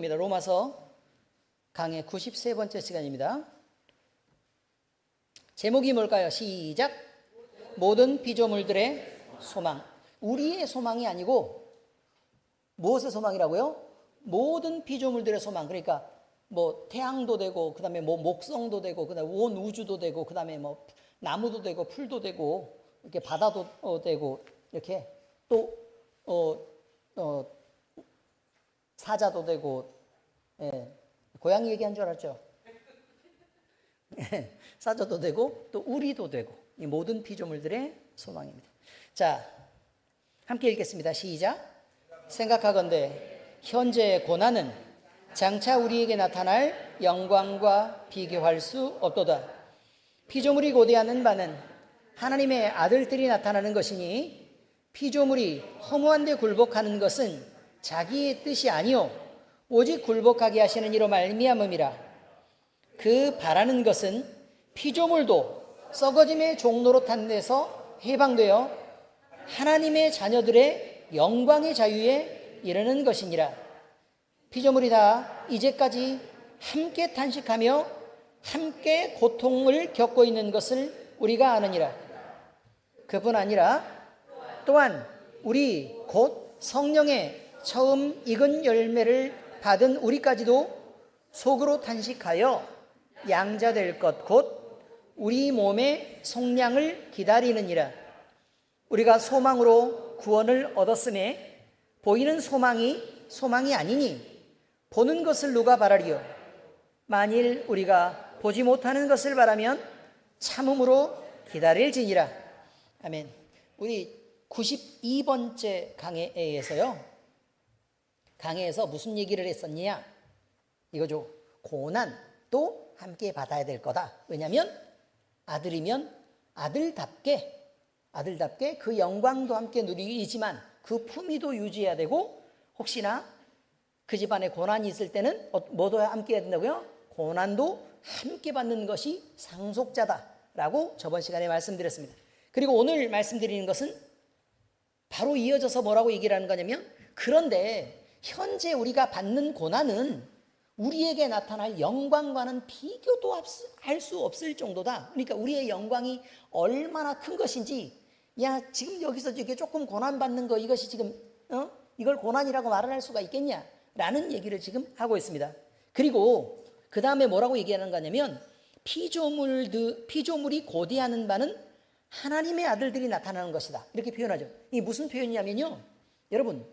성경입니다. 로마서 강의 93번째 시간입니다. 제목이 뭘까요? 시작. 모든 피조물들의 소망. 우리의 소망이 아니고 무엇의 소망이라고요? 모든 피조물들의 소망. 그러니까 뭐 태양도 되고, 그 다음에 뭐 목성도 되고, 그 다음에 온 우주도 되고, 그 다음에 뭐 나무도 되고, 풀도 되고, 이렇게 바다도 되고, 이렇게 또 사자도 되고, 고양이 얘기한 줄 알았죠? 사자도 되고 또 우리도 되고, 이 모든 피조물들의 소망입니다. 자, 함께 읽겠습니다. 시작. 생각하건대 현재의 고난은 장차 우리에게 나타날 영광과 비교할 수 없도다. 피조물이 고대하는 바는 하나님의 아들들이 나타나는 것이니, 피조물이 허무한 데 굴복하는 것은 자기의 뜻이 아니요 오직 굴복하게 하시는 이로 말미암음이라. 그 바라는 것은 피조물도 썩어짐의 종로로 탄 데서 해방되어 하나님의 자녀들의 영광의 자유에 이르는 것이니라. 피조물이 다 이제까지 함께 탄식하며 함께 고통을 겪고 있는 것을 우리가 아느니라. 그뿐 아니라 또한 우리 곧 성령의 처음 익은 열매를 받은 우리까지도 속으로 탄식하여 양자될 것 곧 우리 몸의 속량을 기다리느니라. 우리가 소망으로 구원을 얻었음에 보이는 소망이 아니니 보는 것을 누가 바라리요? 만일 우리가 보지 못하는 것을 바라면 참음으로 기다릴지니라. 아멘. 우리 92번째 강해에서 무슨 얘기를 했었냐? 이거죠. 고난도 함께 받아야 될 거다. 왜냐하면 아들이면 아들답게 그 영광도 함께 누리지만 그 품위도 유지해야 되고, 혹시나 그 집안에 고난이 있을 때는 뭐도 함께 해야 된다고요? 고난도 함께 받는 것이 상속자다라고 저번 시간에 말씀드렸습니다. 그리고 오늘 말씀드리는 것은 바로 이어져서 뭐라고 얘기를 하는 거냐면, 그런데 현재 우리가 받는 고난은 우리에게 나타날 영광과는 비교도 할 수 없을 정도다. 그러니까 우리의 영광이 얼마나 큰 것인지, 야 지금 여기서 이게 조금 고난받는 거, 이것이 지금 이걸 고난이라고 말을 할 수가 있겠냐 라는 얘기를 지금 하고 있습니다. 그리고 그 다음에 뭐라고 얘기하는 거냐면, 피조물이 고대하는 바는 하나님의 아들들이 나타나는 것이다, 이렇게 표현하죠. 이게 무슨 표현이냐면요, 여러분,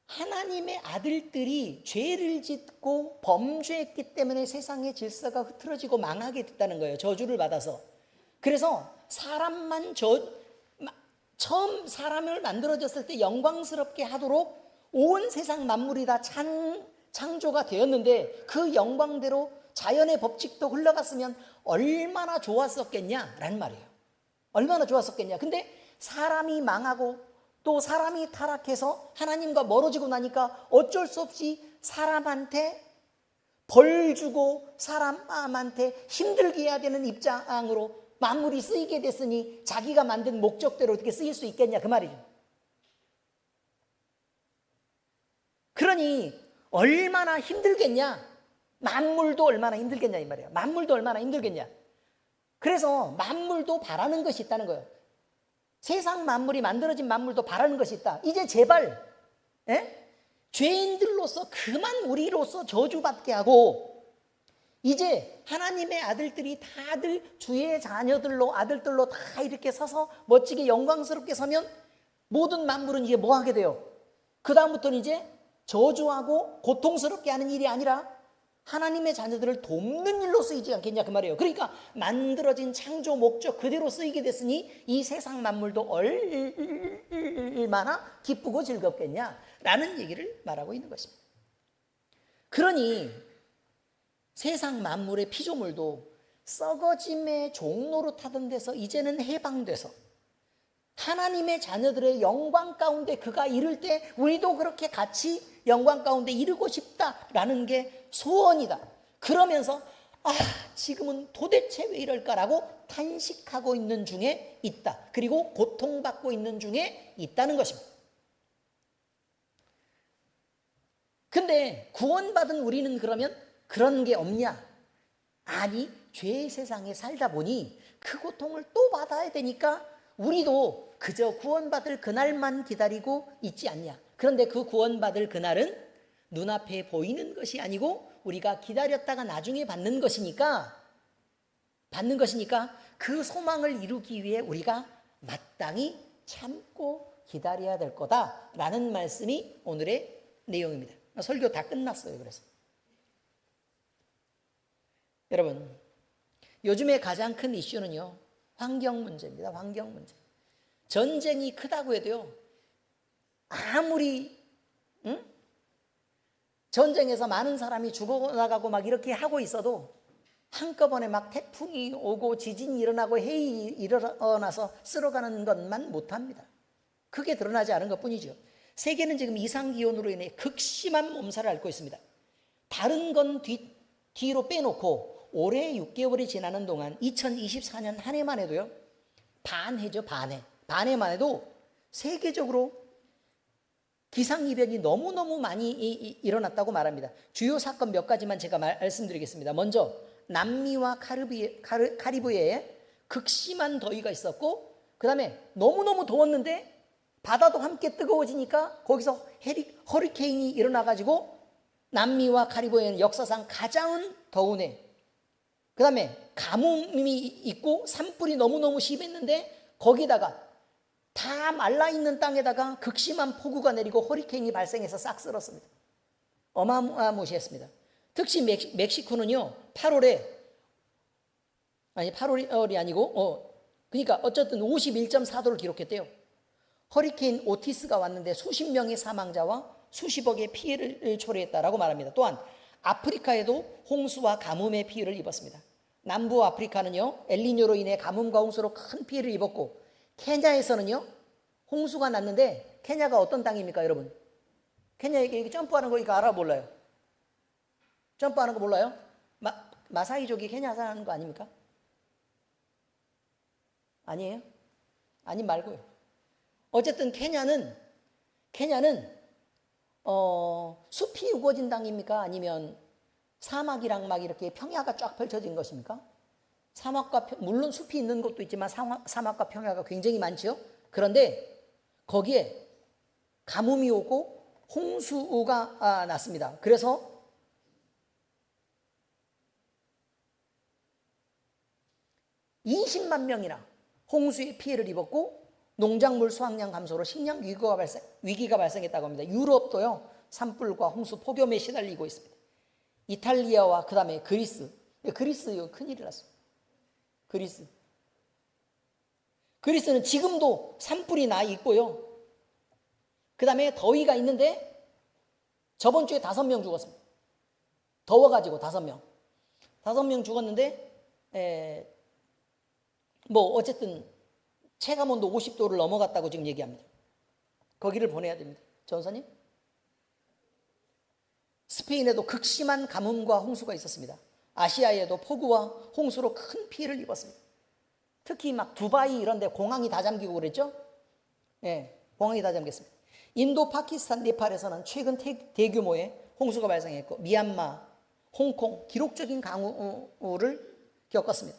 하나님의 아들들이 죄를 짓고 범죄했기 때문에 세상의 질서가 흐트러지고 망하게 됐다는 거예요. 저주를 받아서. 그래서 처음 사람을 만들어졌을 때 영광스럽게 하도록 온 세상 만물이 다 창조가 되었는데, 그 영광대로 자연의 법칙도 흘러갔으면 얼마나 좋았었겠냐라는 말이에요. 얼마나 좋았었겠냐. 근데 사람이 망하고 또 사람이 타락해서 하나님과 멀어지고 나니까 어쩔 수 없이 사람한테 벌 주고 사람한테 힘들게 해야 되는 입장으로 만물이 쓰이게 됐으니 자기가 만든 목적대로 어떻게 쓰일 수 있겠냐, 그 말이죠. 그러니 얼마나 힘들겠냐, 만물도 얼마나 힘들겠냐 이 말이에요. 만물도 얼마나 힘들겠냐. 그래서 만물도 바라는 것이 있다는 거예요. 세상 만물이 만들어진 만물도 바라는 것이 있다. 이제 제발 죄인들로서 그만 우리로서 저주받게 하고, 이제 하나님의 아들들이 다들 주의 자녀들로, 아들들로 다 이렇게 서서 멋지게 영광스럽게 서면 모든 만물은 이제 뭐 하게 돼요? 그 다음부터는 이제 저주하고 고통스럽게 하는 일이 아니라 하나님의 자녀들을 돕는 일로 쓰이지 않겠냐, 그 말이에요. 그러니까 만들어진 창조 목적 그대로 쓰이게 됐으니 이 세상 만물도 얼마나 기쁘고 즐겁겠냐라는 얘기를 말하고 있는 것입니다. 그러니 세상 만물의 피조물도 썩어짐의 종로로 타던 데서 이제는 해방돼서 하나님의 자녀들의 영광 가운데 그가 이를 때 우리도 그렇게 같이 영광 가운데 이르고 싶다라는 게 소원이다. 그러면서 지금은 도대체 왜 이럴까라고 탄식하고 있는 중에 있다. 그리고 고통받고 있는 중에 있다는 것입니다. 근데 구원받은 우리는 그러면 그런 게 없냐? 아니, 죄의 세상에 살다 보니 그 고통을 또 받아야 되니까 우리도 그저 구원받을 그날만 기다리고 있지 않냐? 그런데 그 구원받을 그날은 눈앞에 보이는 것이 아니고 우리가 기다렸다가 나중에 받는 것이니까 그 소망을 이루기 위해 우리가 마땅히 참고 기다려야 될 거다라는 말씀이 오늘의 내용입니다. 설교 다 끝났어요. 그래서 여러분, 요즘에 가장 큰 이슈는요, 환경 문제입니다. 환경 문제. 전쟁이 크다고 해도요, 아무리 전쟁에서 많은 사람이 죽어나가고 막 이렇게 하고 있어도 한꺼번에 막 태풍이 오고 지진이 일어나고 해일이 일어나서 쓸어가는 것만 못합니다. 크게 드러나지 않은 것뿐이죠. 세계는 지금 이상기온으로 인해 극심한 몸살을 앓고 있습니다. 다른 건 뒤로 빼놓고 올해 6개월이 지나는 동안 2024년 한 해만 해도요, 반해죠. 반해만 해도 세계적으로 기상이변이 너무너무 많이 일어났다고 말합니다. 주요 사건 몇 가지만 제가 말씀드리겠습니다. 먼저 남미와 카리브해에 극심한 더위가 있었고, 그 다음에 너무너무 더웠는데 바다도 함께 뜨거워지니까 거기서 허리케인이 일어나가지고 남미와 카리브해는 역사상 가장 더운 해. 그 다음에 가뭄이 있고 산불이 너무너무 심했는데 거기다가 다 말라있는 땅에다가 극심한 폭우가 내리고 허리케인이 발생해서 싹 쓸었습니다. 어마무시했습니다. 특히 멕시코는요, 8월이 아니고, 그러니까 어쨌든 51.4도를 기록했대요. 허리케인 오티스가 왔는데 수십 명의 사망자와 수십억의 피해를 초래했다라고 말합니다. 또한 아프리카에도 홍수와 가뭄의 피해를 입었습니다. 남부 아프리카는요, 엘니뇨로 인해 가뭄과 홍수로 큰 피해를 입었고, 케냐에서는요, 홍수가 났는데, 케냐가 어떤 땅입니까, 여러분? 케냐에 점프하는 거 이거 알아 몰라요? 점프하는 거 몰라요? 마사이족이 케냐 사는 거 아닙니까? 아니에요? 아니 말고요. 어쨌든 케냐는 숲이 우거진 땅입니까? 아니면 사막이랑 막 이렇게 평야가 쫙 펼쳐진 것입니까? 물론 숲이 있는 곳도 있지만 사막과 평야가 굉장히 많죠. 그런데 거기에 가뭄이 오고 홍수가 났습니다. 그래서 20만 명이나 홍수의 피해를 입었고, 농작물 수확량 감소로 식량 위기가 발생했다고 합니다. 유럽도요, 산불과 홍수 폭염에 시달리고 있습니다. 이탈리아와 그 다음에 그리스 큰일이 났습니다. 그리스는 지금도 산불이 나 있고요. 그 다음에 더위가 있는데 저번 주에 5명 죽었습니다. 더워가지고 5명 죽었는데 어쨌든 체감온도 50도를 넘어갔다고 지금 얘기합니다. 거기를 보내야 됩니다. 전사님, 스페인에도 극심한 가뭄과 홍수가 있었습니다. 아시아에도 폭우와 홍수로 큰 피해를 입었습니다. 특히 막 두바이 이런 데 공항이 다 잠기고 그랬죠? 공항이 다 잠겼습니다. 인도, 파키스탄, 네팔에서는 최근 대규모의 홍수가 발생했고, 미얀마, 홍콩 기록적인 강우를 겪었습니다.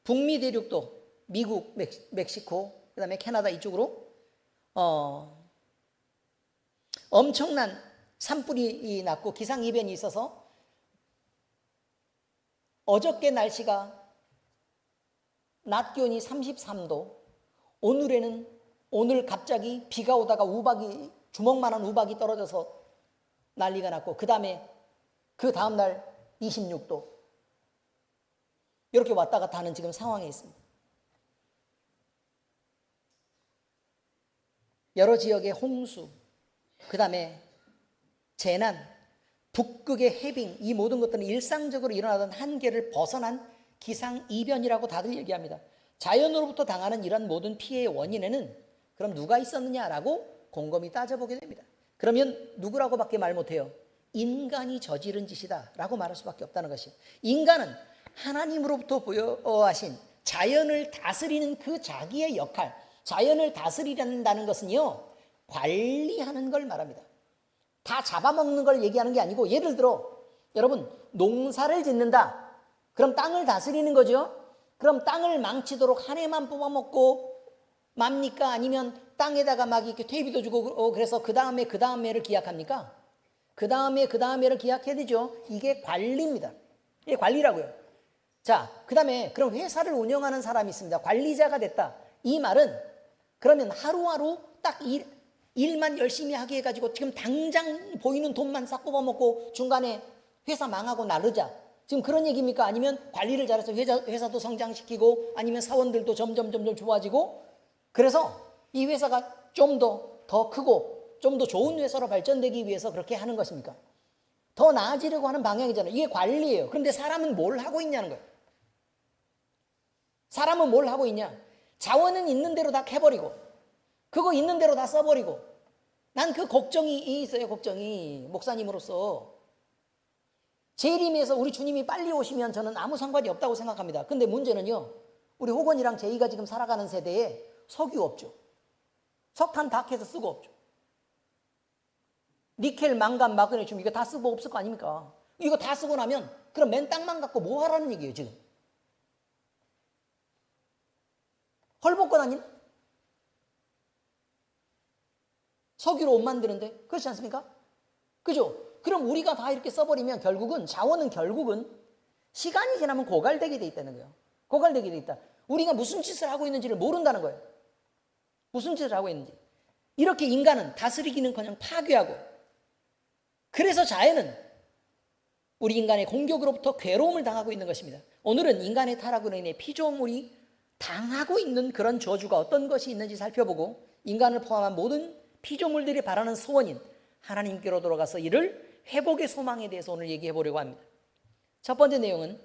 북미 대륙도 미국, 멕시코, 그 다음에 캐나다 이쪽으로 엄청난 산불이 났고 기상이변이 있어서 어저께 날씨가 낮 기온이 33도, 오늘 갑자기 비가 오다가 주먹만한 우박이 떨어져서 난리가 났고, 그 다음 날 26도, 이렇게 왔다 갔다 하는 지금 상황에 있습니다. 여러 지역의 홍수, 그 다음에 재난, 북극의 해빙, 이 모든 것들은 일상적으로 일어나던 한계를 벗어난 기상이변이라고 다들 얘기합니다. 자연으로부터 당하는 이런 모든 피해의 원인에는 그럼 누가 있었느냐라고 곰곰이 따져보게 됩니다. 그러면 누구라고 밖에 말 못해요. 인간이 저지른 짓이다 라고 말할 수밖에 없다는 것이에요. 인간은 하나님으로부터 부여하신 자연을 다스리는 그 자기의 역할, 자연을 다스리는다는 것은요, 관리하는 걸 말합니다. 다 잡아먹는 걸 얘기하는 게 아니고, 예를 들어 여러분 농사를 짓는다. 그럼 땅을 다스리는 거죠. 그럼 땅을 망치도록 한 해만 뽑아먹고 맙니까? 아니면 땅에다가 막 이렇게 퇴비도 주고 그래서 그 다음에를 기약합니까? 그 다음에를 기약해야 되죠. 이게 관리입니다. 이게 관리라고요. 자, 그 다음에 그럼 회사를 운영하는 사람이 있습니다. 관리자가 됐다. 이 말은 그러면 하루하루 딱 일만 열심히 하게 해가지고 지금 당장 보이는 돈만 싹 뽑아먹고 중간에 회사 망하고 나르자. 지금 그런 얘기입니까? 아니면 관리를 잘해서 회사도 성장시키고 아니면 사원들도 점점 좋아지고 그래서 이 회사가 좀 더 크고 좀 더 좋은 회사로 발전되기 위해서 그렇게 하는 것입니까? 더 나아지려고 하는 방향이잖아요. 이게 관리예요. 그런데 사람은 뭘 하고 있냐는 거예요. 사람은 뭘 하고 있냐? 자원은 있는 대로 다 캐버리고 그거 있는 대로 다 써버리고 난 그 걱정이 있어요. 걱정이 목사님으로서 재림에서 우리 주님이 빨리 오시면 저는 아무 상관이 없다고 생각합니다. 근데 문제는요, 우리 호건이랑 제이가 지금 살아가는 세대에 석유 없죠. 석탄 다 캐서 쓰고 없죠. 니켈, 망간, 마그네슘 이거 다 쓰고 없을 거 아닙니까? 이거 다 쓰고 나면 그럼 맨 땅만 갖고 뭐 하라는 얘기예요 지금? 헐벗고 다니는? 석유로 옷 만드는데 그렇지 않습니까? 그죠? 그럼 우리가 다 이렇게 써버리면 결국은 자원은 시간이 지나면 고갈되게 돼 있다는 거예요. 고갈되게 돼 있다. 우리가 무슨 짓을 하고 있는지를 모른다는 거예요. 무슨 짓을 하고 있는지. 이렇게 인간은 다스리기는커녕 파괴하고 그래서 자연은 우리 인간의 공격으로부터 괴로움을 당하고 있는 것입니다. 오늘은 인간의 타락으로 인해 피조물이 당하고 있는 그런 저주가 어떤 것이 있는지 살펴보고 인간을 포함한 모든 피조물들이 바라는 소원인 하나님께로 돌아가서 이를 회복의 소망에 대해서 오늘 얘기해 보려고 합니다. 첫 번째 내용은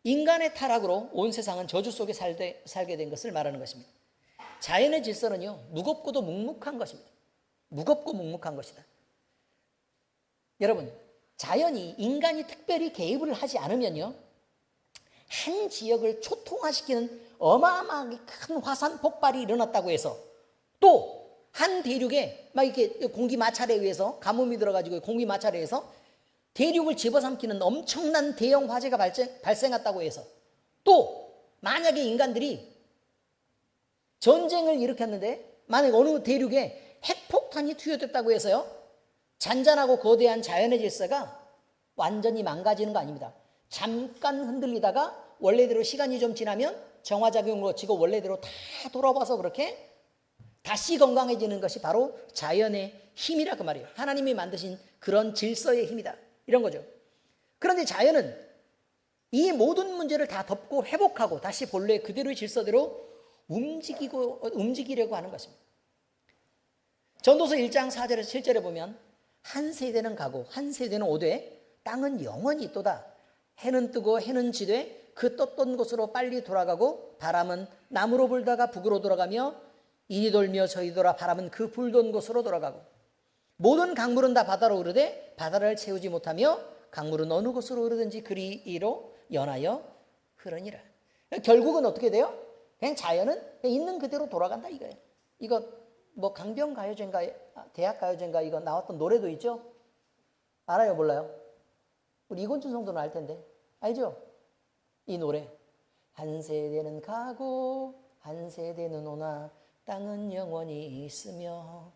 인간의 타락으로 온 세상은 저주 속에 살게 된 것을 말하는 것입니다. 자연의 질서는요, 무겁고도 묵묵한 것입니다. 무겁고 묵묵한 것이다. 여러분, 자연이 인간이 특별히 개입을 하지 않으면요, 한 지역을 초토화시키는 어마어마하게 큰 화산 폭발이 일어났다고 해서 또 한 대륙에 막 이렇게 공기 마찰에 의해서 가뭄이 들어가지고 공기 마찰에 의해서 대륙을 집어삼키는 엄청난 대형 화재가 발생했다고 해서 또 만약에 인간들이 전쟁을 일으켰는데 만약 어느 대륙에 핵폭탄이 투여됐다고 해서요, 잔잔하고 거대한 자연의 질서가 완전히 망가지는 거 아닙니다. 잠깐 흔들리다가 원래대로 시간이 좀 지나면 정화작용을 거치고 원래대로 다 돌아와서 그렇게 다시 건강해지는 것이 바로 자연의 힘이라 그 말이에요. 하나님이 만드신 그런 질서의 힘이다. 이런 거죠. 그런데 자연은 이 모든 문제를 다 덮고 회복하고 다시 본래 그대로의 질서대로 움직이려고 하는 것입니다. 전도서 1장 4절에서 7절에 보면 한 세대는 가고 한 세대는 오되 땅은 영원히 있도다. 해는 뜨고 해는 지되 그 떴던 곳으로 빨리 돌아가고 바람은 남으로 불다가 북으로 돌아가며 이리 돌며 저리 돌아 바람은 그 불던 곳으로 돌아가고 모든 강물은 다 바다로 흐르되 바다를 채우지 못하며 강물은 어느 곳으로 흐르든지 그리로 연하여 흐르니라. 결국은 어떻게 돼요? 그냥 자연은 그냥 있는 그대로 돌아간다 이거예요. 이거 뭐 강변가요제인가 대학가요제인가 이거 나왔던 노래도 있죠? 알아요 몰라요? 우리 이곤춘 성도는 알 텐데 알죠? 이 노래 한 세대는 가고 한 세대는 오나 땅은 영원히 있으며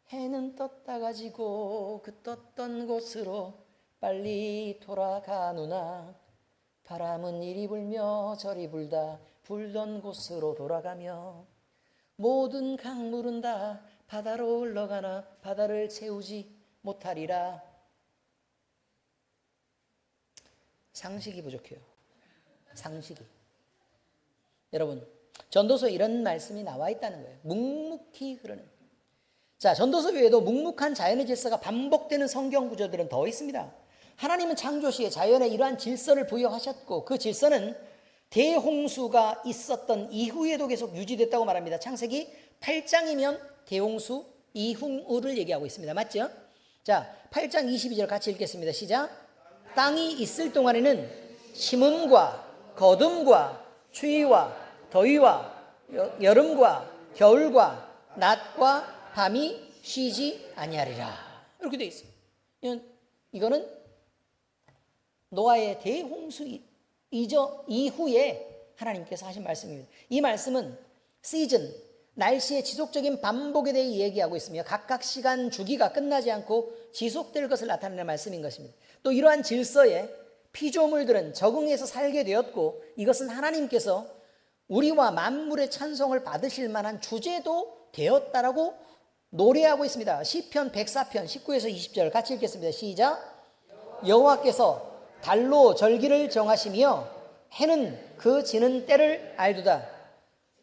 해는 떴다가 지고 그 떴던 곳으로 빨리 돌아가누나 바람은 이리 불며 저리 불다 불던 곳으로 돌아가며 모든 강물은 다 바다로 흘러가나 바다를 채우지 못하리라. 상식이 부족해요. 상식이. 여러분, 전도서에 이런 말씀이 나와 있다는 거예요. 묵묵히 흐르는. 자, 전도서 외에도 묵묵한 자연의 질서가 반복되는 성경 구절들은 더 있습니다. 하나님은 창조 시에 자연에 이러한 질서를 부여하셨고 그 질서는 대홍수가 있었던 이후에도 계속 유지됐다고 말합니다. 창세기 8장이면 대홍수 이후를 얘기하고 있습니다. 맞죠? 자, 8장 22절 같이 읽겠습니다. 시작. 땅이 있을 동안에는 심음과 거둠과 추위와 더위와 여름과 겨울과 낮과 밤이 쉬지 아니하리라. 이렇게 되어 있어요. 이거는 노아의 대홍수 이후에 하나님께서 하신 말씀입니다. 이 말씀은 시즌, 날씨의 지속적인 반복에 대해 얘기하고 있으며 각각 시간 주기가 끝나지 않고 지속될 것을 나타내는 말씀인 것입니다. 또 이러한 질서에 피조물들은 적응해서 살게 되었고 이것은 하나님께서 우리와 만물의 찬송을 받으실 만한 주제도 되었다라고 노래하고 있습니다. 시편 104편 19에서 20절 같이 읽겠습니다. 시작. 여호와께서 달로 절기를 정하시며 해는 그 지는 때를 알도다.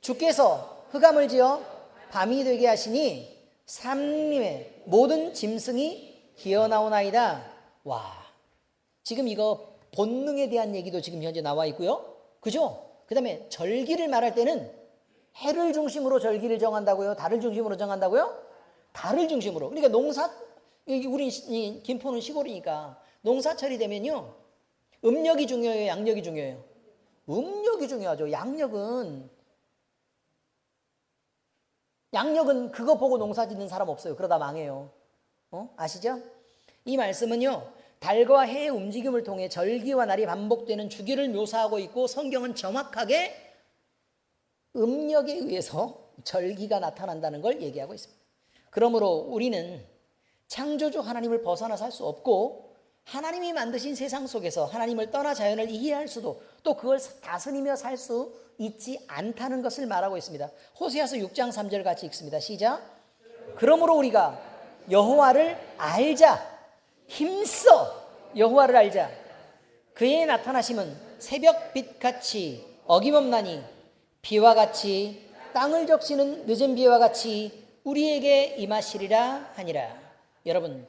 주께서 흑암을 지어 밤이 되게 하시니 산림의 모든 짐승이 기어나오나이다. 와, 지금 이거 본능에 대한 얘기도 지금 현재 나와 있고요. 그죠? 그 다음에 절기를 말할 때는 해를 중심으로 절기를 정한다고요? 달을 중심으로 정한다고요? 달을 중심으로. 그러니까 우리 김포는 시골이니까 농사철이 되면요. 음력이 중요해요? 양력이 중요해요? 음력이 중요하죠. 양력은 그거 보고 농사 짓는 사람 없어요. 그러다 망해요. 아시죠? 이 말씀은요. 달과 해의 움직임을 통해 절기와 날이 반복되는 주기를 묘사하고 있고 성경은 정확하게 음력에 의해서 절기가 나타난다는 걸 얘기하고 있습니다. 그러므로 우리는 창조주 하나님을 벗어나 살 수 없고 하나님이 만드신 세상 속에서 하나님을 떠나 자연을 이해할 수도 또 그걸 다스리며 살 수 있지 않다는 것을 말하고 있습니다. 호세아서 6장 3절 같이 읽습니다. 시작. 그러므로 우리가 여호와를 알자. 힘써 여호와를 알자. 그의 나타나심은 새벽빛같이 어김없나니 비와 같이 땅을 적시는 늦은 비와 같이 우리에게 임하시리라 하니라. 여러분,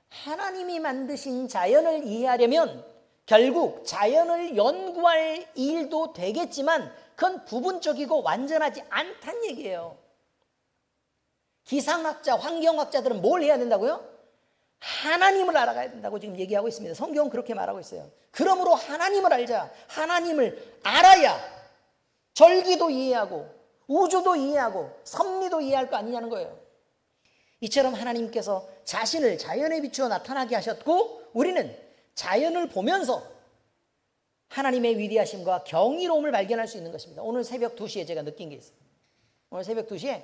하나님이 만드신 자연을 이해하려면 결국 자연을 연구할 일도 되겠지만 그건 부분적이고 완전하지 않다는 얘기예요. 기상학자, 환경학자들은 뭘 해야 된다고요? 하나님을 알아가야 된다고 지금 얘기하고 있습니다. 성경은 그렇게 말하고 있어요. 그러므로 하나님을 알자. 하나님을 알아야 절기도 이해하고 우주도 이해하고 섭리도 이해할 거 아니냐는 거예요. 이처럼 하나님께서 자신을 자연에 비추어 나타나게 하셨고 우리는 자연을 보면서 하나님의 위대하심과 경이로움을 발견할 수 있는 것입니다. 오늘 새벽 2시에 제가 느낀 게 있어요. 오늘 새벽 2시에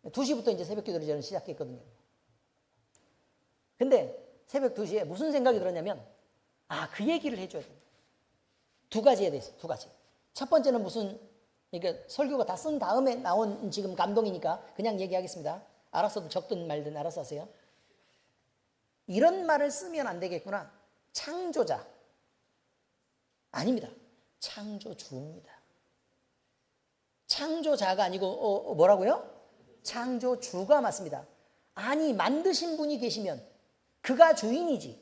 2시부터 이제 새벽 기도를 저는 시작했거든요. 근데 새벽 2시에 무슨 생각이 들었냐면 그 얘기를 해줘야 돼요. 두 가지에 대해서 두 가지. 첫 번째는 그러니까 설교가 다 쓴 다음에 나온 지금 감동이니까 그냥 얘기하겠습니다. 알았어도 적든 말든 알아서 하세요. 이런 말을 쓰면 안 되겠구나. 창조자. 아닙니다. 창조주입니다. 창조자가 아니고 뭐라고요? 창조주가 맞습니다. 아니 만드신 분이 계시면 그가 주인이지.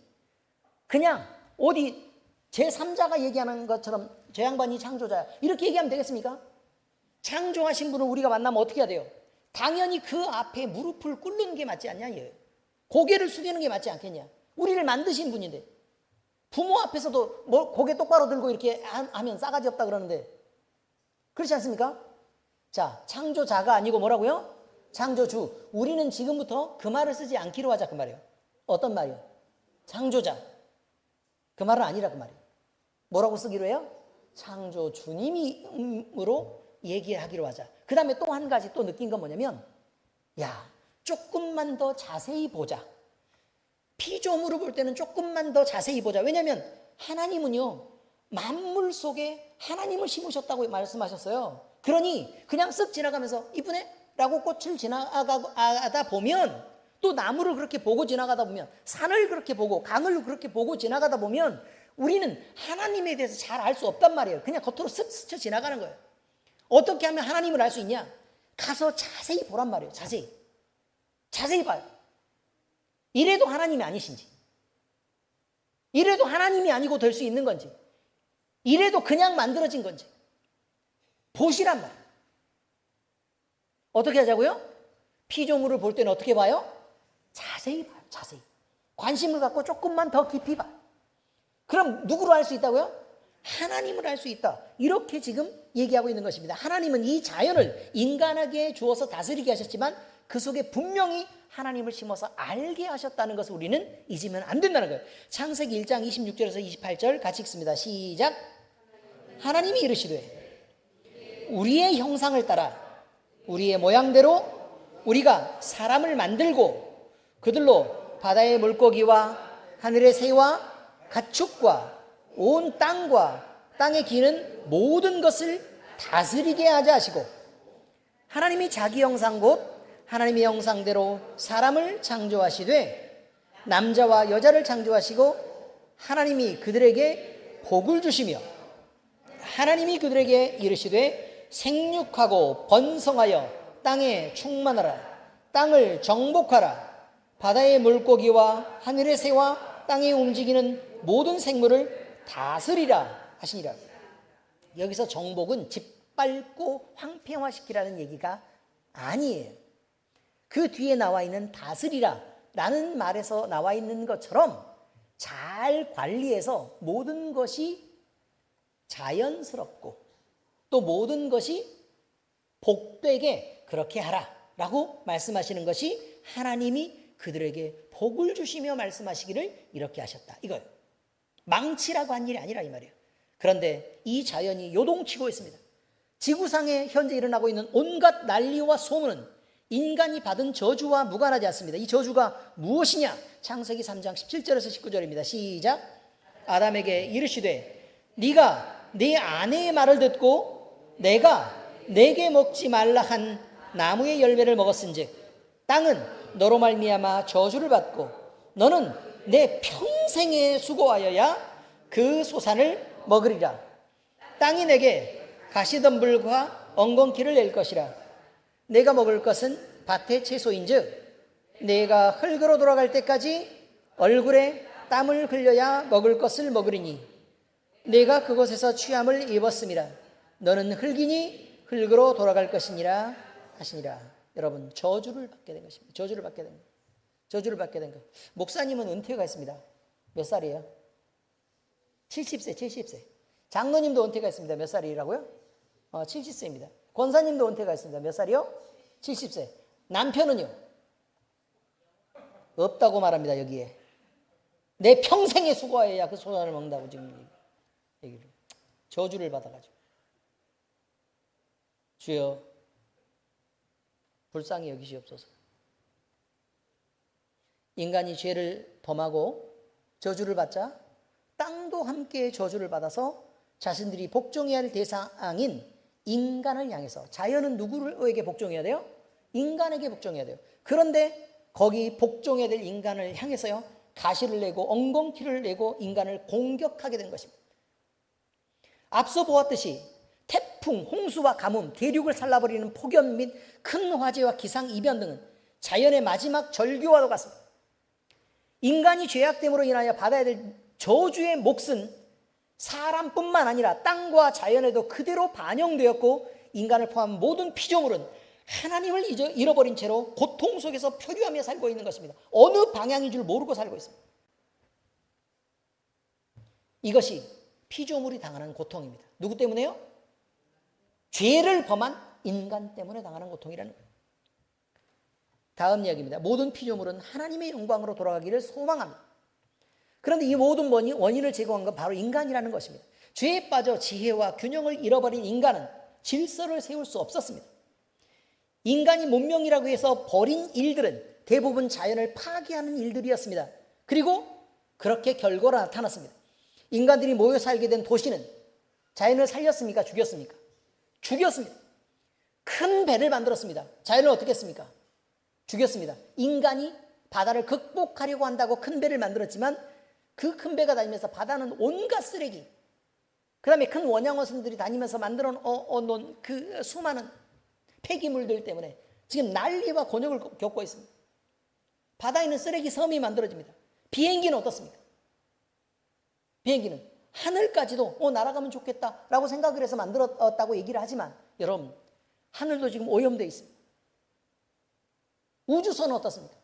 그냥 어디 제3자가 얘기하는 것처럼 저 양반이 창조자야 이렇게 얘기하면 되겠습니까? 창조하신 분을 우리가 만나면 어떻게 해야 돼요? 당연히 그 앞에 무릎을 꿇는 게 맞지 않냐 이거예요. 고개를 숙이는 게 맞지 않겠냐. 우리를 만드신 분인데 부모 앞에서도 고개 똑바로 들고 이렇게 하면 싸가지 없다 그러는데 그렇지 않습니까? 자, 창조자가 아니고 뭐라고요? 창조주. 우리는 지금부터 그 말을 쓰지 않기로 하자 그 말이에요. 어떤 말이요? 창조자. 그 말은 아니라 그 말이에요. 뭐라고 쓰기로 해요? 창조주님으로 얘기하기로 하자. 그 다음에 또 한 가지 또 느낀 건 뭐냐면 조금만 더 자세히 보자. 피조물을 볼 때는 조금만 더 자세히 보자. 왜냐하면 하나님은요 만물 속에 하나님을 심으셨다고 말씀하셨어요. 그러니 그냥 쓱 지나가면서 이쁘네? 라고 꽃을 지나가다 보면 또 나무를 그렇게 보고 지나가다 보면 산을 그렇게 보고 강을 그렇게 보고 지나가다 보면 우리는 하나님에 대해서 잘 알 수 없단 말이에요. 그냥 겉으로 쓱 스쳐 지나가는 거예요. 어떻게 하면 하나님을 알 수 있냐? 가서 자세히 보란 말이에요. 자세히 봐요. 이래도 하나님이 아니신지, 이래도 하나님이 아니고 될 수 있는 건지, 이래도 그냥 만들어진 건지 보시란 말이에요. 어떻게 하자고요? 피조물을 볼 때는 어떻게 봐요? 자세히 봐요. 자세히. 관심을 갖고 조금만 더 깊이 봐요. 그럼 누구로 알 수 있다고요? 하나님을 알 수 있다. 이렇게 지금 얘기하고 있는 것입니다. 하나님은 이 자연을 인간에게 주어서 다스리게 하셨지만 그 속에 분명히 하나님을 심어서 알게 하셨다는 것을 우리는 잊으면 안 된다는 거예요. 창세기 1장 26절에서 28절 같이 읽습니다. 시작. 하나님이 이르시되 우리의 형상을 따라 우리의 모양대로 우리가 사람을 만들고 그들로 바다의 물고기와 하늘의 새와 가축과 온 땅과 땅에 기는 모든 것을 다스리게 하자 하시고 하나님이 자기 형상 곧 하나님의 형상대로 사람을 창조하시되 남자와 여자를 창조하시고 하나님이 그들에게 복을 주시며 하나님이 그들에게 이르시되 생육하고 번성하여 땅에 충만하라 땅을 정복하라 바다의 물고기와 하늘의 새와 땅에 움직이는 모든 생물을 다스리라 하시니라. 여기서 정복은 짓밟고 황폐화시키라는 얘기가 아니에요. 그 뒤에 나와 있는 다스리라 라는 말에서 나와 있는 것처럼 잘 관리해서 모든 것이 자연스럽고 또 모든 것이 복되게 그렇게 하라 라고 말씀하시는 것이 하나님이 그들에게 복을 주시며 말씀하시기를 이렇게 하셨다 이거예요. 망치라고 한 일이 아니라 이 말이에요. 그런데 이 자연이 요동치고 있습니다. 지구상에 현재 일어나고 있는 온갖 난리와 소문은 인간이 받은 저주와 무관하지 않습니다. 이 저주가 무엇이냐? 창세기 3장 17절에서 19절입니다. 시작. 아담에게 이르시되 네가 네 아내의 말을 듣고 내가 내게 먹지 말라 한 나무의 열매를 먹었은즉 땅은 너로 말미암아 저주를 받고 너는 내 평생에 수고하여야 그 소산을 먹으리라. 땅이 내게 가시덤불과 엉겅퀴를 낼 것이라. 내가 먹을 것은 밭의 채소인즉 내가 흙으로 돌아갈 때까지 얼굴에 땀을 흘려야 먹을 것을 먹으리니 내가 그곳에서 취함을 입었음이라. 너는 흙이니 흙으로 돌아갈 것이니라 하시니라. 여러분 저주를 받게 된 것입니다. 저주를 받게 된 것. 저주를 받게 된 것. 목사님은 은퇴가 있습니다. 몇 살이에요? 70세. 장로님도 은퇴가 있습니다. 몇 살이라고요? 70세입니다. 권사님도 은퇴가 있습니다. 몇 살이요? 70세. 남편은요? 없다고 말합니다. 여기에. 내 평생에 수고해야 그 소산을 먹는다고 지금 얘기를. 저주를 받아가지고. 주여 불쌍히 여기시옵소서. 인간이 죄를 범하고 저주를 받자 땅도 함께 저주를 받아서 자신들이 복종해야 할 대상인 인간을 향해서 자연은 누구에게 복종해야 돼요? 인간에게 복종해야 돼요. 그런데 거기 복종해야 될 인간을 향해서요 가시를 내고 엉겅퀴를 내고 인간을 공격하게 된 것입니다. 앞서 보았듯이 태풍, 홍수와 가뭄, 대륙을 살라버리는 폭염 및 큰 화재와 기상이변 등은 자연의 마지막 절규와도 같습니다. 인간이 죄악됨으로 인하여 받아야 될 저주의 몫은 사람뿐만 아니라 땅과 자연에도 그대로 반영되었고 인간을 포함한 모든 피조물은 하나님을 잃어버린 채로 고통 속에서 표류하며 살고 있는 것입니다. 어느 방향인 줄 모르고 살고 있습니다. 이것이 피조물이 당하는 고통입니다. 누구 때문에요? 죄를 범한 인간 때문에 당하는 고통이라는 거예요. 다음 이야기입니다. 모든 피조물은 하나님의 영광으로 돌아가기를 소망합니다. 그런데 이 모든 원인을 제공한 건 바로 인간이라는 것입니다. 죄에 빠져 지혜와 균형을 잃어버린 인간은 질서를 세울 수 없었습니다. 인간이 문명이라고 해서 벌인 일들은 대부분 자연을 파괴하는 일들이었습니다. 그리고 그렇게 결과로 나타났습니다. 인간들이 모여 살게 된 도시는 자연을 살렸습니까? 죽였습니까? 죽였습니다. 큰 배를 만들었습니다. 자연을 어떻게 했습니까? 죽였습니다. 인간이 바다를 극복하려고 한다고 큰 배를 만들었지만 그 큰 배가 다니면서 바다는 온갖 쓰레기, 그 다음에 큰 원양어선들이 다니면서 만들어 놓은 그 수많은 폐기물들 때문에 지금 난리와 곤욕을 겪고 있습니다. 바다에 있는 쓰레기 섬이 만들어집니다. 비행기는 어떻습니까? 비행기는 하늘까지도 날아가면 좋겠다라고 생각을 해서 만들었다고 얘기를 하지만 여러분 하늘도 지금 오염되어 있습니다. 우주선은 어떻습니까?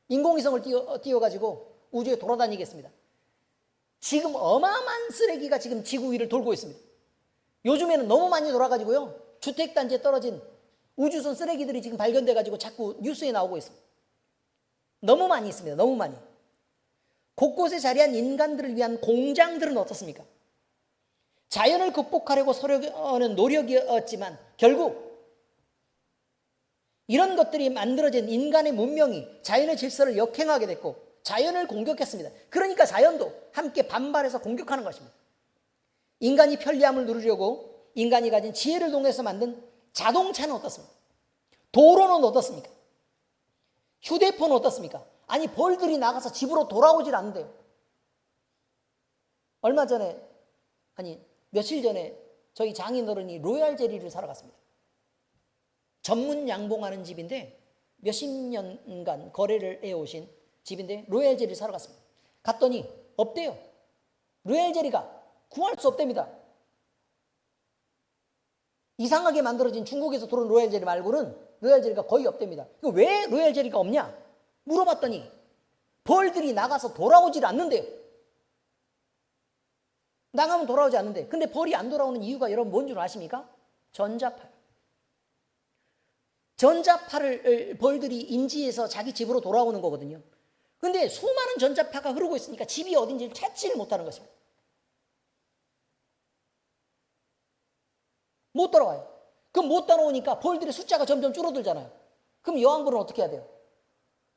인공위성을 띄워가지고 우주에 돌아다니겠습니다. 지금 어마어마한 쓰레기가 지금 지구 위를 돌고 있습니다. 요즘에는 너무 많이 돌아가지고요 주택단지에 떨어진 우주선 쓰레기들이 지금 발견돼가지고 자꾸 뉴스에 나오고 있습니다. 너무 많이 있습니다. 너무 많이. 곳곳에 자리한 인간들을 위한 공장들은 어떻습니까? 자연을 극복하려고 서려는 노력이었지만 결국 이런 것들이 만들어진 인간의 문명이 자연의 질서를 역행하게 됐고 자연을 공격했습니다. 그러니까 자연도 함께 반발해서 공격하는 것입니다. 인간이 편리함을 누리려고 인간이 가진 지혜를 동해서 만든 자동차는 어떻습니까? 도로는 어떻습니까? 휴대폰은 어떻습니까? 아니 벌들이 나가서 집으로 돌아오질 않는데요. 얼마 전에 며칠 전에 저희 장인어른이 로얄 젤리를 사러 갔습니다. 전문 양봉하는 집인데 몇십 년간 거래를 해오신 집인데 로얄 젤리를 사러 갔습니다. 갔더니 없대요. 로얄 젤리가 구할 수 없답니다. 이상하게 만들어진 중국에서 들어온 로얄 젤리 말고는 로얄 젤리가 거의 없답니다. 왜 로얄 젤리가 없냐? 물어봤더니 벌들이 나가서 돌아오질 않는데요. 나가면 돌아오지 않는데 근데 벌이 안 돌아오는 이유가 여러분 뭔 줄 아십니까? 전자파요. 전자파를 벌들이 인지해서 자기 집으로 돌아오는 거거든요. 근데 수많은 전자파가 흐르고 있으니까 집이 어딘지를 찾지를 못하는 것입니다. 못 돌아와요. 그럼 못 따라오니까 벌들의 숫자가 점점 줄어들잖아요. 그럼 여왕벌은 어떻게 해야 돼요?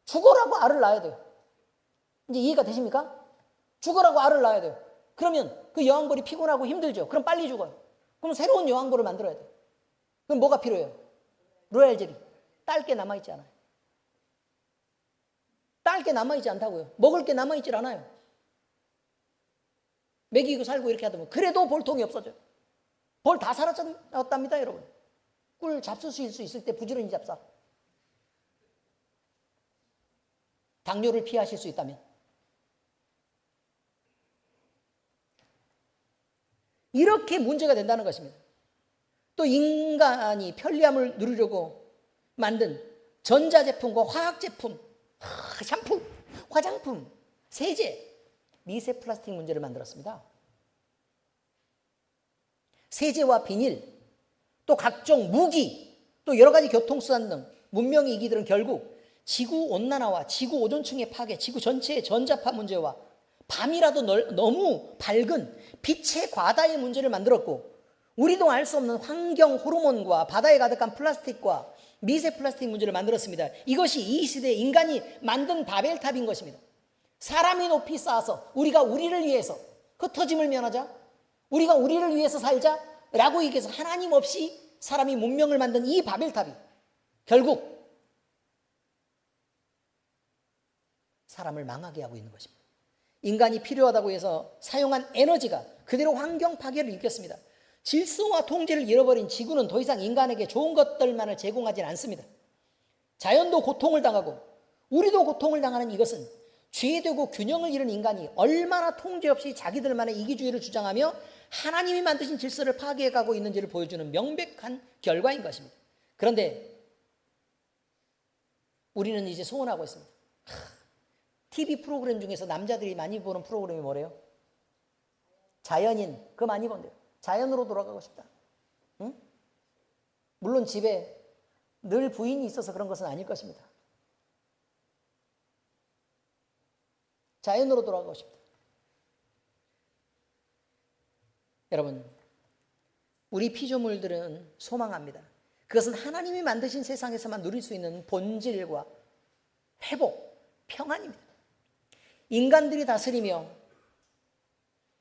죽어라고 알을 낳아야 돼요. 이제 이해가 되십니까? 죽어라고 알을 낳아야 돼요. 그러면 그 여왕벌이 피곤하고 힘들죠. 그럼 빨리 죽어요. 그럼 새로운 여왕벌을 만들어야 돼요. 그럼 뭐가 필요해요? 로얄 젤리. 딸 게 남아있지 않아요. 딸 게 남아있지 않다고요. 먹을 게 남아있질 않아요. 먹이고 살고 이렇게 하다 보면 그래도 벌통이 없어져요. 벌 다 사라졌답니다, 여러분. 꿀 잡수실 수 있을 때 부지런히 잡사. 당뇨를 피하실 수 있다면. 이렇게 문제가 된다는 것입니다. 또 인간이 편리함을 누리려고 만든 전자제품과 화학제품, 샴푸, 화장품, 세제, 미세 플라스틱 문제를 만들었습니다. 세제와 비닐, 또 각종 무기, 또 여러 가지 교통수단 등 문명의 이기들은 결국 지구온난화와 지구 오존층의 파괴, 지구 전체의 전자파 문제와 밤이라도 너무 밝은 빛의 과다의 문제를 만들었고 우리도 알 수 없는 환경 호르몬과 바다에 가득한 플라스틱과 미세 플라스틱 문제를 만들었습니다. 이것이 이 시대에 인간이 만든 바벨탑인 것입니다. 사람이 높이 쌓아서 우리가 우리를 위해서 흩어짐을 면하자, 우리가 우리를 위해서 살자라고 얘기해서 하나님 없이 사람이 문명을 만든 이 바벨탑이 결국 사람을 망하게 하고 있는 것입니다. 인간이 필요하다고 해서 사용한 에너지가 그대로 환경 파괴를 일으켰습니다. 질서와 통제를 잃어버린 지구는 더 이상 인간에게 좋은 것들만을 제공하지는 않습니다. 자연도 고통을 당하고 우리도 고통을 당하는 이것은 죄되고 균형을 잃은 인간이 얼마나 통제 없이 자기들만의 이기주의를 주장하며 하나님이 만드신 질서를 파괴해가고 있는지를 보여주는 명백한 결과인 것입니다. 그런데 우리는 이제 소원하고 있습니다. TV 프로그램 중에서 남자들이 많이 보는 프로그램이 뭐래요? 자연인, 그거 많이 본대요. 자연으로 돌아가고 싶다. 응? 물론 집에 늘 부인이 있어서 그런 것은 아닐 것입니다. 자연으로 돌아가고 싶다. 여러분, 우리 피조물들은 소망합니다. 그것은 하나님이 만드신 세상에서만 누릴 수 있는 본질과 회복, 평안입니다. 인간들이 다스리며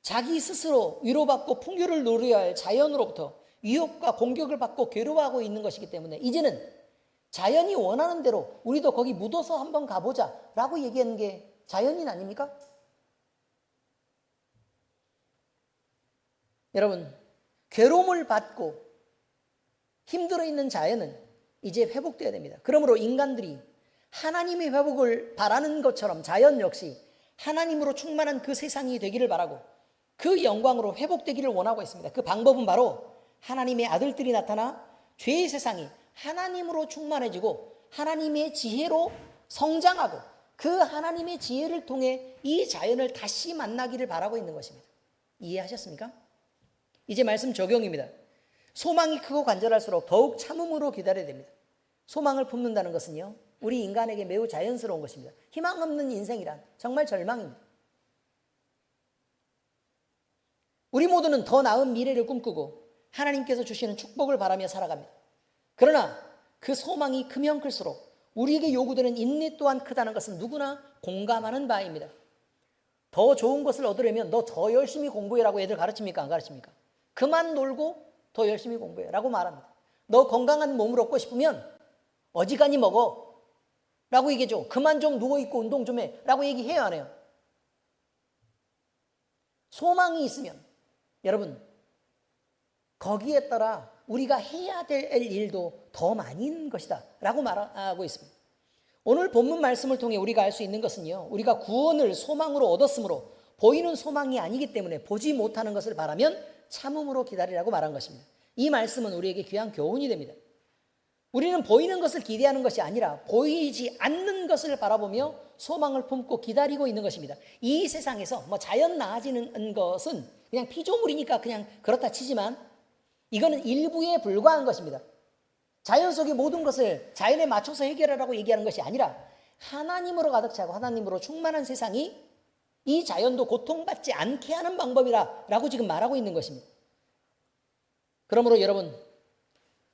자기 스스로 위로받고 풍요를 누려야 할 자연으로부터 위협과 공격을 받고 괴로워하고 있는 것이기 때문에 이제는 자연이 원하는 대로 우리도 거기 묻어서 한번 가보자 라고 얘기하는 게 자연인 아닙니까? 여러분, 괴로움을 받고 힘들어 있는 자연은 이제 회복되어야 됩니다. 그러므로 인간들이 하나님의 회복을 바라는 것처럼 자연 역시 하나님으로 충만한 그 세상이 되기를 바라고 그 영광으로 회복되기를 원하고 있습니다. 그 방법은 바로 하나님의 아들들이 나타나 죄의 세상이 하나님으로 충만해지고 하나님의 지혜로 성장하고 그 하나님의 지혜를 통해 이 자연을 다시 만나기를 바라고 있는 것입니다. 이해하셨습니까? 이제 말씀 적용입니다. 소망이 크고 간절할수록 더욱 참음으로 기다려야 됩니다. 소망을 품는다는 것은요, 우리 인간에게 매우 자연스러운 것입니다. 희망 없는 인생이란 정말 절망입니다. 우리 모두는 더 나은 미래를 꿈꾸고 하나님께서 주시는 축복을 바라며 살아갑니다. 그러나 그 소망이 크면 클수록 우리에게 요구되는 인내 또한 크다는 것은 누구나 공감하는 바입니다. 더 좋은 것을 얻으려면 너 더 열심히 공부해라고 애들 가르칩니까? 안 가르칩니까? 그만 놀고 더 열심히 공부해라고 말합니다. 너 건강한 몸을 얻고 싶으면 어지간히 먹어 라고 얘기해줘. 그만 좀 누워있고 운동 좀 해 라고 얘기해요, 안 해요? 소망이 있으면 여러분 거기에 따라 우리가 해야 될 일도 더 많은 것이다 라고 말하고 있습니다. 오늘 본문 말씀을 통해 우리가 알 수 있는 것은요, 우리가 구원을 소망으로 얻었으므로 보이는 소망이 아니기 때문에 보지 못하는 것을 바라면 참음으로 기다리라고 말한 것입니다. 이 말씀은 우리에게 귀한 교훈이 됩니다. 우리는 보이는 것을 기대하는 것이 아니라 보이지 않는 것을 바라보며 소망을 품고 기다리고 있는 것입니다. 이 세상에서 자연 나아지는 것은 그냥 피조물이니까 그냥 그렇다 치지만 이거는 일부에 불과한 것입니다. 자연 속의 모든 것을 자연에 맞춰서 해결하라고 얘기하는 것이 아니라 하나님으로 가득 차고 하나님으로 충만한 세상이 이 자연도 고통받지 않게 하는 방법이라고 지금 말하고 있는 것입니다. 그러므로 여러분,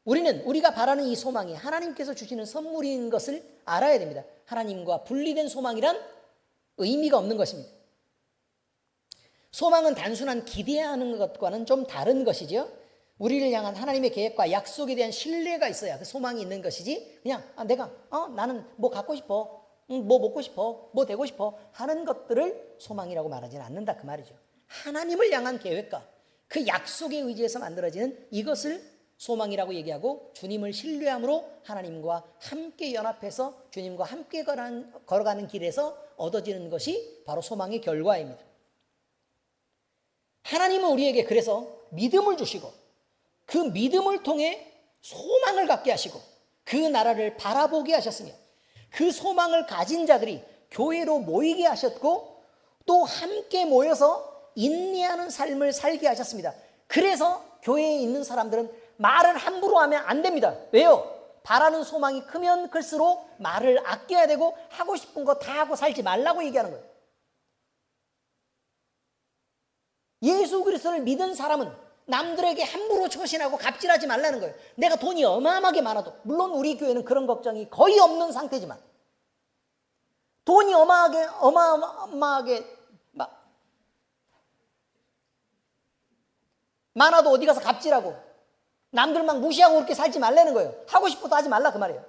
우리는 우리가 바라는 이 소망이 하나님께서 주시는 선물인 것을 알아야 됩니다. 하나님과 분리된 소망이란 의미가 없는 것입니다. 소망은 단순한 기대하는 것과는 좀 다른 것이죠. 우리를 향한 하나님의 계획과 약속에 대한 신뢰가 있어야 그 소망이 있는 것이지, 그냥 내가 나는 뭐 갖고 싶어, 뭐 먹고 싶어, 뭐 되고 싶어 하는 것들을 소망이라고 말하지는 않는다 그 말이죠. 하나님을 향한 계획과 그 약속에 의지해서 만들어지는 이것을 소망이라고 얘기하고, 주님을 신뢰함으로 하나님과 함께 연합해서 주님과 함께 걸어가는 길에서 얻어지는 것이 바로 소망의 결과입니다. 하나님은 우리에게 그래서 믿음을 주시고 그 믿음을 통해 소망을 갖게 하시고 그 나라를 바라보게 하셨으며, 그 소망을 가진 자들이 교회로 모이게 하셨고 또 함께 모여서 인내하는 삶을 살게 하셨습니다. 그래서 교회에 있는 사람들은 말을 함부로 하면 안 됩니다. 왜요? 바라는 소망이 크면 클수록 말을 아껴야 되고 하고 싶은 거 다 하고 살지 말라고 얘기하는 거예요. 예수 그리스도를 믿은 사람은 남들에게 함부로 처신하고 갑질하지 말라는 거예요. 내가 돈이 어마어마하게 많아도, 물론 우리 교회는 그런 걱정이 거의 없는 상태지만, 돈이 어마어마하게 많아도 어디 가서 갑질하고 남들 막 무시하고 그렇게 살지 말라는 거예요. 하고 싶어도 하지 말라 그 말이에요.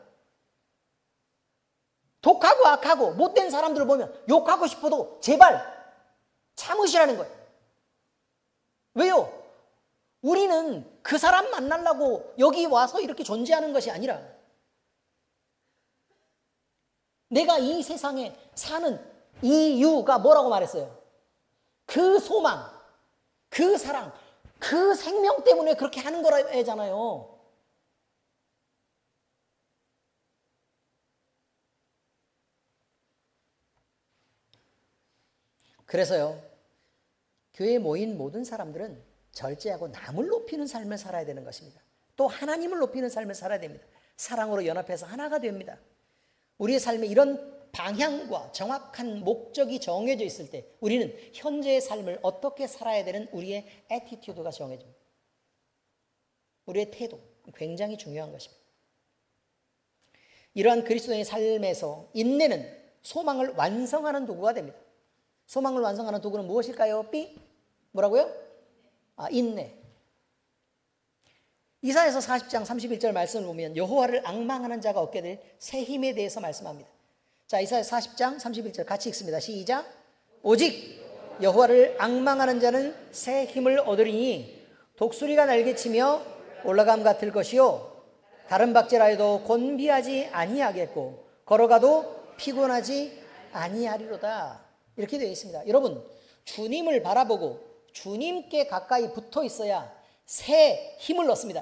독하고 악하고 못된 사람들을 보면 욕하고 싶어도 제발 참으시라는 거예요. 왜요? 우리는 그 사람 만나려고 여기 와서 이렇게 존재하는 것이 아니라 내가 이 세상에 사는 이유가 뭐라고 말했어요? 그 소망, 그 사랑, 그 생명 때문에 그렇게 하는 거라잖아요. 그래서요, 교회에 모인 모든 사람들은 절제하고 남을 높이는 삶을 살아야 되는 것입니다. 또 하나님을 높이는 삶을 살아야 됩니다. 사랑으로 연합해서 하나가 됩니다. 우리의 삶에 이런 방향과 정확한 목적이 정해져 있을 때 우리는 현재의 삶을 어떻게 살아야 되는 우리의 애티튜드가 정해집니다. 우리의 태도, 굉장히 중요한 것입니다. 이러한 그리스도의 삶에서 인내는 소망을 완성하는 도구가 됩니다. 소망을 완성하는 도구는 무엇일까요? B? 뭐라고요? 인내. 이사야서 40장 31절 말씀을 보면 여호와를 앙망하는 자가 얻게 될 새 힘에 대해서 말씀합니다. 자, 이사야 40장 31절 같이 읽습니다. 시작. 오직 여호와를 앙망하는 자는 새 힘을 얻으리니 독수리가 날개치며 올라감 같을 것이요 다른 박제라해도 곤비하지 아니하겠고 걸어가도 피곤하지 아니하리로다. 이렇게 되어 있습니다. 여러분, 주님을 바라보고 주님께 가까이 붙어 있어야 새 힘을 얻습니다.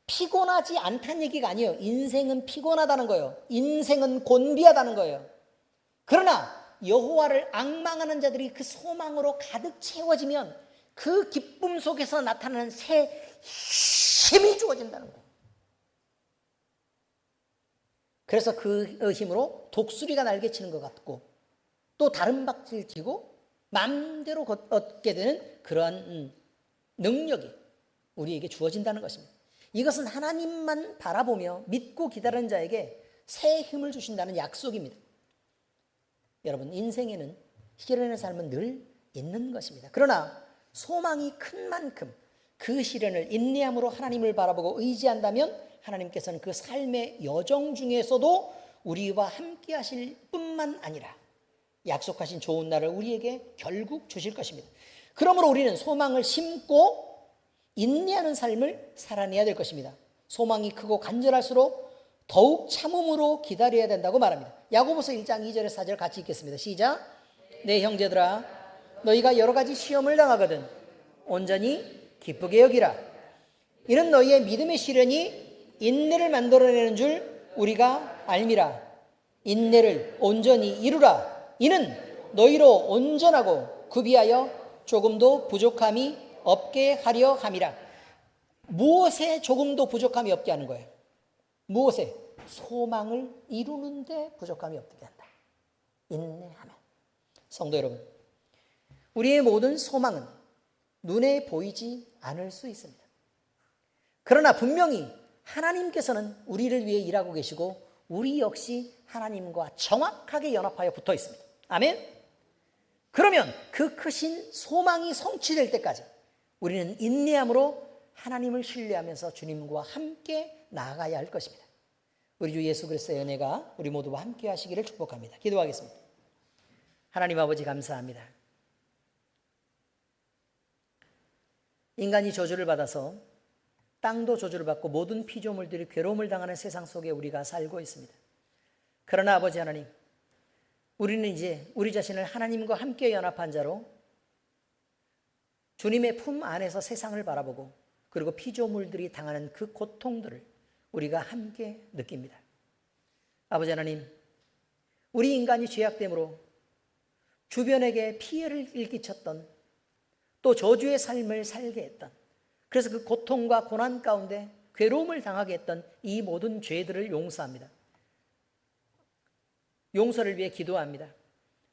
피곤하지 않다는 얘기가 아니에요. 인생은 피곤하다는 거예요. 인생은 곤비하다는 거예요. 그러나 여호와를 앙망하는 자들이 그 소망으로 가득 채워지면 그 기쁨 속에서 나타나는 새 힘이 주어진다는 거예요. 그래서 그 힘으로 독수리가 날개치는 것 같고 또 다른 박질 치고 마음대로 얻게 되는 그러한 능력이 우리에게 주어진다는 것입니다. 이것은 하나님만 바라보며 믿고 기다리는 자에게 새 힘을 주신다는 약속입니다. 여러분, 인생에는 시련의 삶은 늘 있는 것입니다. 그러나 소망이 큰 만큼 그 시련을 인내함으로 하나님을 바라보고 의지한다면 하나님께서는 그 삶의 여정 중에서도 우리와 함께 하실 뿐만 아니라 약속하신 좋은 날을 우리에게 결국 주실 것입니다. 그러므로 우리는 소망을 심고 인내하는 삶을 살아내야 될 것입니다. 소망이 크고 간절할수록 더욱 참음으로 기다려야 된다고 말합니다. 야고보서 1장 2절에서 4절 같이 읽겠습니다. 시작. 내 형제들아, 너희가 여러 가지 시험을 당하거든 온전히 기쁘게 여기라. 이는 너희의 믿음의 시련이 인내를 만들어내는 줄 우리가 알미라. 인내를 온전히 이루라. 이는 너희로 온전하고 구비하여 조금도 부족함이 없게 하려 함이라. 무엇에 조금도 부족함이 없게 하는 거예요? 무엇에? 소망을 이루는데 부족함이 없게 한다. 인내하면. 성도 여러분, 우리의 모든 소망은 눈에 보이지 않을 수 있습니다. 그러나 분명히 하나님께서는 우리를 위해 일하고 계시고 우리 역시 하나님과 정확하게 연합하여 붙어 있습니다. 아멘? 그러면 그 크신 소망이 성취될 때까지 우리는 인내함으로 하나님을 신뢰하면서 주님과 함께 나아가야 할 것입니다. 우리 주 예수 그리스도의 은혜가 우리 모두와 함께 하시기를 축복합니다. 기도하겠습니다. 하나님 아버지 감사합니다. 인간이 저주를 받아서 땅도 저주를 받고 모든 피조물들이 괴로움을 당하는 세상 속에 우리가 살고 있습니다. 그러나 아버지 하나님, 우리는 이제 우리 자신을 하나님과 함께 연합한 자로 주님의 품 안에서 세상을 바라보고 그리고 피조물들이 당하는 그 고통들을 우리가 함께 느낍니다. 아버지 하나님, 우리 인간이 죄악됨으로 주변에게 피해를 일끼쳤던 또 저주의 삶을 살게 했던, 그래서 그 고통과 고난 가운데 괴로움을 당하게 했던 이 모든 죄들을 용서합니다. 용서를 위해 기도합니다.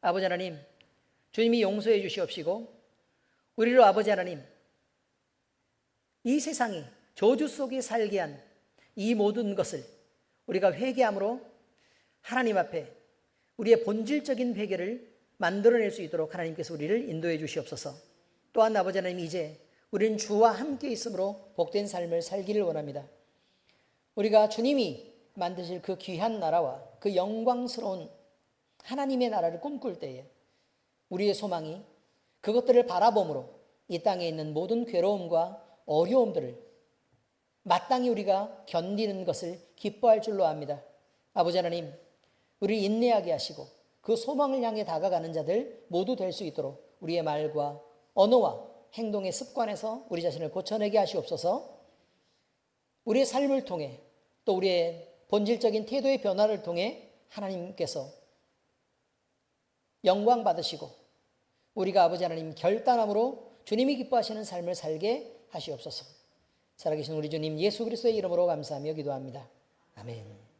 아버지 하나님, 주님이 용서해 주시옵시고 우리로 아버지 하나님, 이 세상이 저주 속에 살게 한 이 모든 것을 우리가 회개함으로 하나님 앞에 우리의 본질적인 회개를 만들어낼 수 있도록 하나님께서 우리를 인도해 주시옵소서. 또한 아버지 하나님, 이제 우리는 주와 함께 있음으로 복된 삶을 살기를 원합니다. 우리가 주님이 만드실 그 귀한 나라와 그 영광스러운 하나님의 나라를 꿈꿀 때에 우리의 소망이 그것들을 바라봄으로 이 땅에 있는 모든 괴로움과 어려움들을 마땅히 우리가 견디는 것을 기뻐할 줄로 압니다. 아버지 하나님, 우리를 인내하게 하시고 그 소망을 향해 다가가는 자들 모두 될 수 있도록 우리의 말과 언어와 행동의 습관에서 우리 자신을 고쳐내게 하시옵소서. 우리의 삶을 통해 또 우리의 본질적인 태도의 변화를 통해 하나님께서 영광 받으시고 우리가 아버지 하나님 결단함으로 주님이 기뻐하시는 삶을 살게 하시옵소서. 살아계신 우리 주님 예수 그리스도의 이름으로 감사하며 기도합니다. 아멘.